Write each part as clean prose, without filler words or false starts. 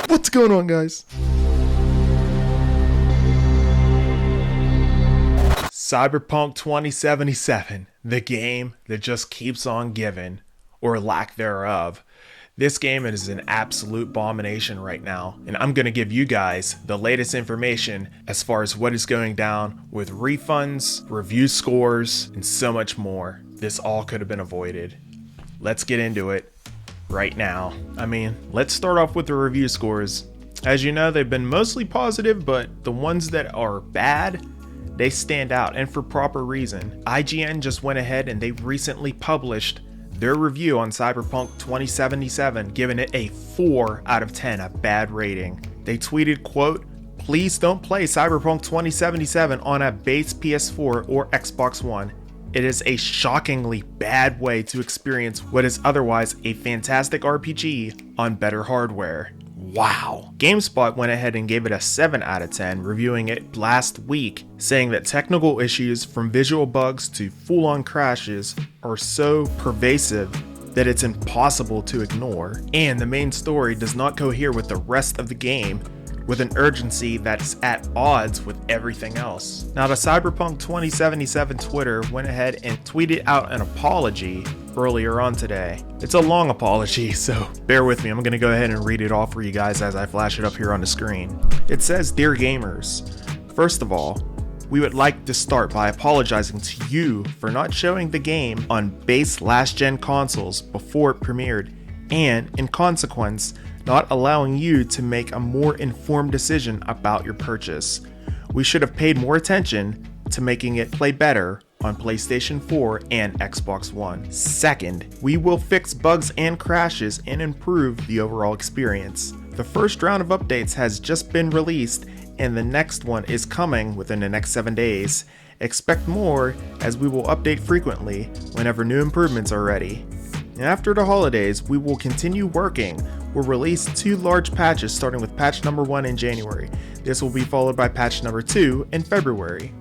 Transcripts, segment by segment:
What's going on, guys? Cyberpunk 2077, the game that just keeps on giving, or lack thereof. This game is an absolute abomination right now, and I'm going to give you guys the latest information as far as what is going down with refunds, review scores, and so much more. This all could have been avoided. Let's get into it right now. Let's start off with the review scores. As you know, they've been mostly positive, but the ones that are bad, they stand out, and for proper reason. IGN just went ahead and they recently published their review on Cyberpunk 2077, giving it a 4 out of 10, a bad rating. They tweeted, quote, "Please don't play Cyberpunk 2077 on a base PS4 or Xbox One. It is a shockingly bad way to experience what is otherwise a fantastic RPG on better hardware." Wow. GameSpot went ahead and gave it a 7 out of 10, reviewing it last week, saying that technical issues from visual bugs to full-on crashes are so pervasive that it's impossible to ignore, and the main story does not cohere with the rest of the game with an urgency that's at odds with everything else. Now, the Cyberpunk 2077 Twitter went ahead and tweeted out an apology earlier on today. It's a long apology, so bear with me. I'm gonna go ahead and read it off for you guys as I flash it up here on the screen. It says, "Dear gamers, first of all, we would like to start by apologizing to you for not showing the game on base last-gen consoles before it premiered, and in consequence, not allowing you to make a more informed decision about your purchase. We should have paid more attention to making it play better on PlayStation 4 and Xbox One. Second, we will fix bugs and crashes and improve the overall experience. The first round of updates has just been released, and the next one is coming within the next 7 days. Expect more, as we will update frequently whenever new improvements are ready. After the holidays, we will continue working. We'll release 2 large patches, starting with patch number 1 in January. This will be followed by patch number 2 in February.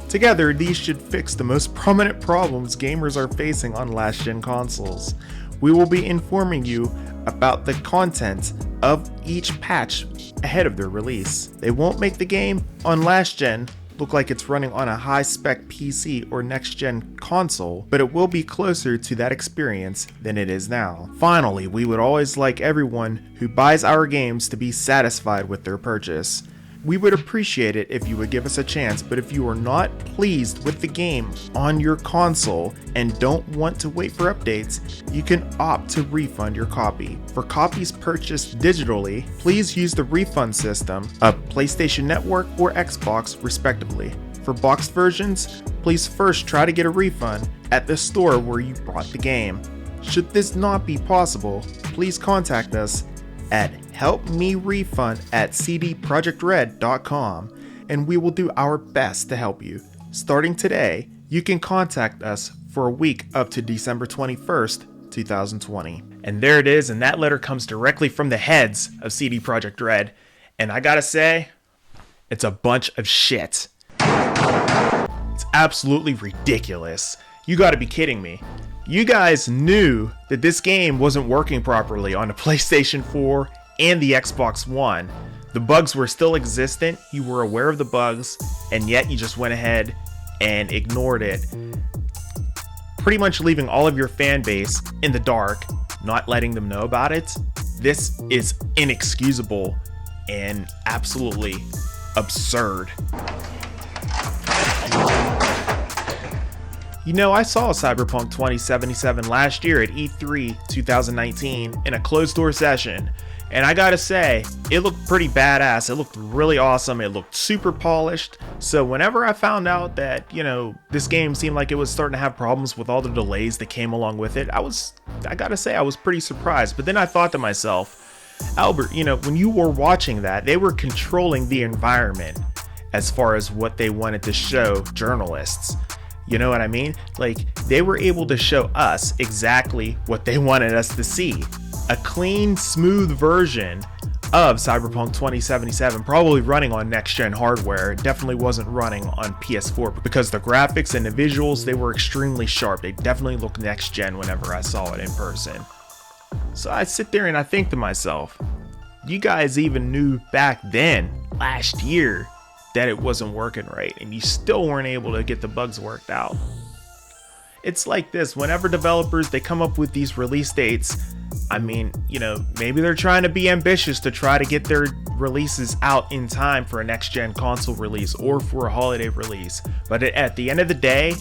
Together, these should fix the most prominent problems gamers are facing on last-gen consoles. We will be informing you about the content of each patch ahead of their release. They won't make the game on last-gen look like it's running on a high-spec PC or next-gen console, but it will be closer to that experience than it is now. Finally, we would always like everyone who buys our games to be satisfied with their purchase. We would appreciate it if you would give us a chance, but if you are not pleased with the game on your console and don't want to wait for updates, you can opt to refund your copy. For copies purchased digitally, please use the refund system of PlayStation Network or Xbox, respectively. For boxed versions, please first try to get a refund at the store where you bought the game. Should this not be possible, please contact us at helpmerefund@cdprojectred.com, and we will do our best to help you. Starting today, you can contact us for a week up to December 21st, 2020. And there it is, and that letter comes directly from the heads of CD Projekt Red, and I gotta say, it's a bunch of shit. It's absolutely ridiculous. You gotta be kidding me. You guys knew that this game wasn't working properly on the PlayStation 4 and the Xbox One. The bugs were still existent, you were aware of the bugs, and yet you just went ahead and ignored it. Pretty much leaving all of your fan base in the dark, not letting them know about it. This is inexcusable and absolutely absurd. You know, I saw Cyberpunk 2077 last year at E3 2019 in a closed-door session, and I gotta say, it looked pretty badass. It looked really awesome. It looked super polished. So whenever I found out that, this game seemed like it was starting to have problems with all the delays that came along with it, I gotta say, I was pretty surprised. But then I thought to myself, Albert, when you were watching that, they were controlling the environment as far as what they wanted to show journalists. You know what I mean? Like, they were able to show us exactly what they wanted us to see. A clean, smooth version of Cyberpunk 2077, probably running on next-gen hardware. It definitely wasn't running on PS4 because the graphics and the visuals, they were extremely sharp. They definitely looked next-gen whenever I saw it in person. So I sit there and I think to myself, You guys even knew back then, last year, that it wasn't working right, and you still weren't able to get the bugs worked out. It's like this, whenever developers, they come up with these release dates, I mean, maybe they're trying to be ambitious to try to get their releases out in time for a next gen console release or for a holiday release. But at the end of the day,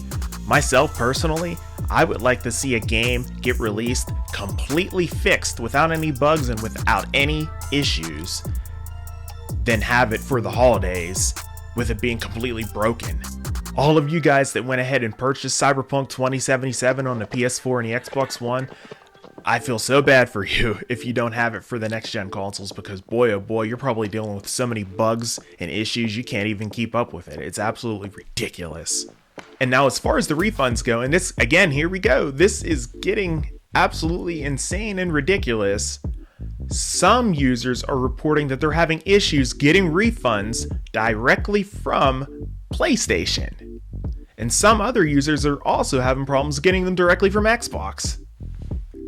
myself personally, I would like to see a game get released completely fixed without any bugs and without any issues, than have it for the holidays with it being completely broken. All of you guys that went ahead and purchased Cyberpunk 2077 on the PS4 and the Xbox One, I feel so bad for you if you don't have it for the next gen consoles, because boy oh boy, you're probably dealing with so many bugs and issues you can't even keep up with it. It's absolutely ridiculous. And now as far as the refunds go, and this, again, here we go. This is getting absolutely insane and ridiculous. Some users are reporting that they're having issues getting refunds directly from PlayStation. And some other users are also having problems getting them directly from Xbox.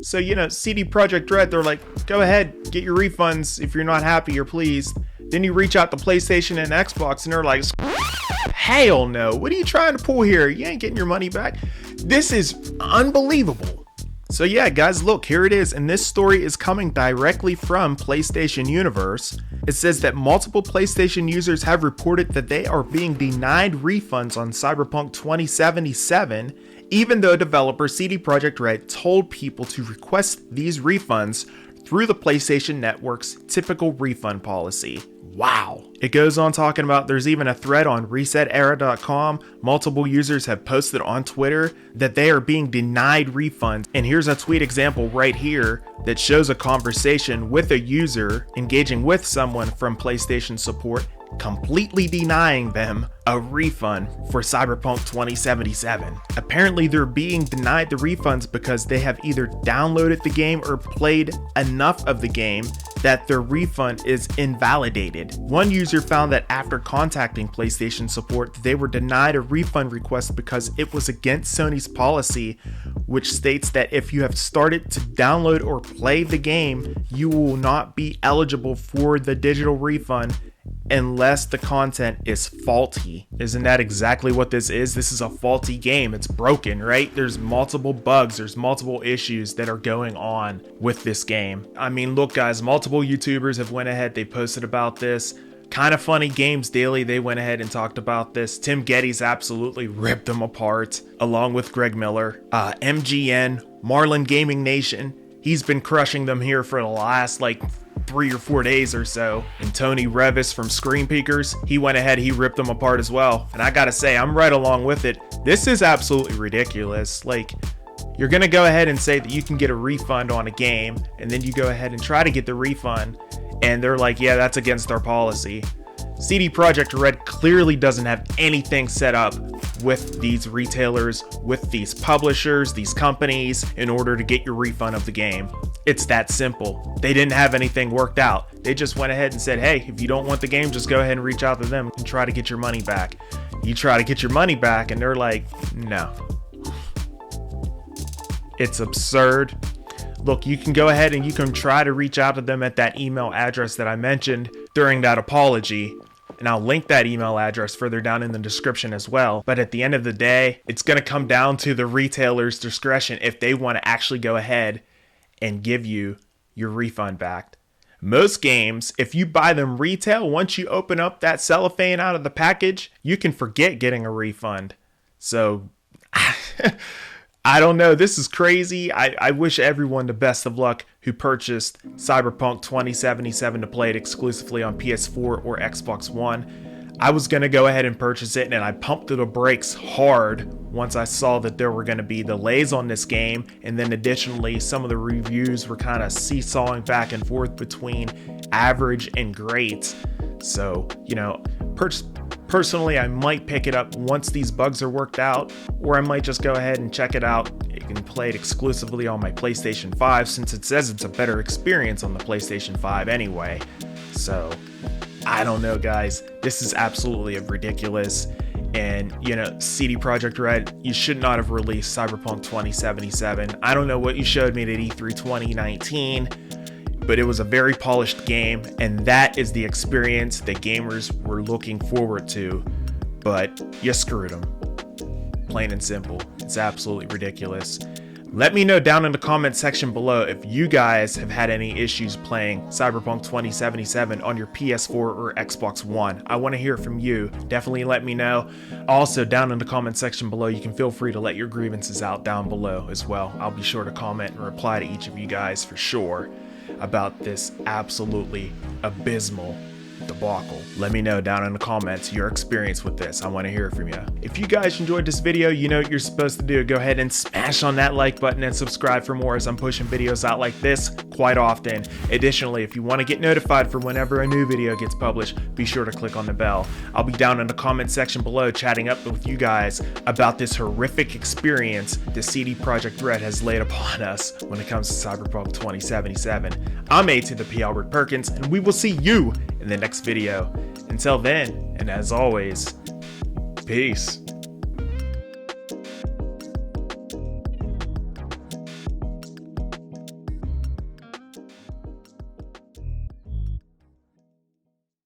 So, CD Projekt Red, they're like, go ahead, get your refunds if you're not happy or pleased. Then you reach out to PlayStation and Xbox and they're like, hell no, what are you trying to pull here? You ain't getting your money back. This is unbelievable. So yeah, guys, look, here it is. And this story is coming directly from PlayStation Universe. It says that multiple PlayStation users have reported that they are being denied refunds on Cyberpunk 2077, even though developer CD Projekt Red told people to request these refunds through the PlayStation Network's typical refund policy. Wow. It goes on talking about there's even a thread on resetera.com. Multiple users have posted on Twitter that they are being denied refunds. And here's a tweet example right here that shows a conversation with a user engaging with someone from PlayStation support, completely denying them a refund for Cyberpunk 2077. Apparently they're being denied the refunds because they have either downloaded the game or played enough of the game that their refund is invalidated. One user found that after contacting PlayStation support, they were denied a refund request because it was against Sony's policy, which states that if you have started to download or play the game, you will not be eligible for the digital refund unless the content is faulty. Isn't that exactly what this is? This is a faulty game. It's broken, right? There's multiple bugs, there's multiple issues that are going on with this game. I mean, look guys, multiple YouTubers have went ahead, they posted about this. Kind of Funny Games Daily, they went ahead and talked about this. Tim Geddes absolutely ripped them apart, along with Greg Miller. MGN, Marlin Gaming Nation, he's been crushing them here for the last 3 or 4 days or so. And Tony Revis from Screen Peekers, he went ahead, he ripped them apart as well. And I gotta say, I'm right along with it. This is absolutely ridiculous. You're gonna go ahead and say that you can get a refund on a game, and then you go ahead and try to get the refund, and they're like, yeah, that's against our policy. CD Projekt Red clearly doesn't have anything set up with these retailers, with these publishers, these companies, in order to get your refund of the game. It's that simple. They didn't have anything worked out. They just went ahead and said, hey, if you don't want the game, just go ahead and reach out to them and try to get your money back. You try to get your money back and they're like, no. It's absurd. Look, you can go ahead and you can try to reach out to them at that email address that I mentioned during that apology. And I'll link that email address further down in the description as well. But at the end of the day, it's going to come down to the retailer's discretion if they want to actually go ahead and give you your refund back. Most games, if you buy them retail, once you open up that cellophane out of the package, you can forget getting a refund. So, I don't know. This is crazy. I wish everyone the best of luck who purchased Cyberpunk 2077 to play it exclusively on PS4 or Xbox One. I was going to go ahead and purchase it, and I pumped the brakes hard once I saw that there were going to be delays on this game. And then additionally, some of the reviews were kind of seesawing back and forth between average and great. So, personally, I might pick it up once these bugs are worked out, or I might just go ahead and check it out and play it exclusively on my PlayStation 5, since it says it's a better experience on the PlayStation 5 anyway. So, I don't know, guys. This is absolutely ridiculous. And, CD Projekt Red, you should not have released Cyberpunk 2077. I don't know what you showed me at E3 2019. but it was a very polished game, and that is the experience that gamers were looking forward to, but you screwed them. Plain and simple. It's absolutely ridiculous. Let me know down in the comment section below if you guys have had any issues playing Cyberpunk 2077 on your PS4 or Xbox One. I want to hear from you. Definitely let me know. Also, down in the comment section below, you can feel free to let your grievances out down below as well. I'll be sure to comment and reply to each of you guys for sure about this absolutely abysmal debacle. Let me know down in the comments your experience with this. I want to hear from you. If you guys enjoyed this video, you know what you're supposed to do. Go ahead and smash on that like button and subscribe for more, as I'm pushing videos out like this quite often. Additionally, if you want to get notified for whenever a new video gets published, be sure to click on the bell. I'll be down in the comment section below chatting up with you guys about this horrific experience the CD Projekt Red has laid upon us when it comes to Cyberpunk 2077. I'm A.P. Albert Perkins, and we will see you in the next video. Until then, and as always, peace.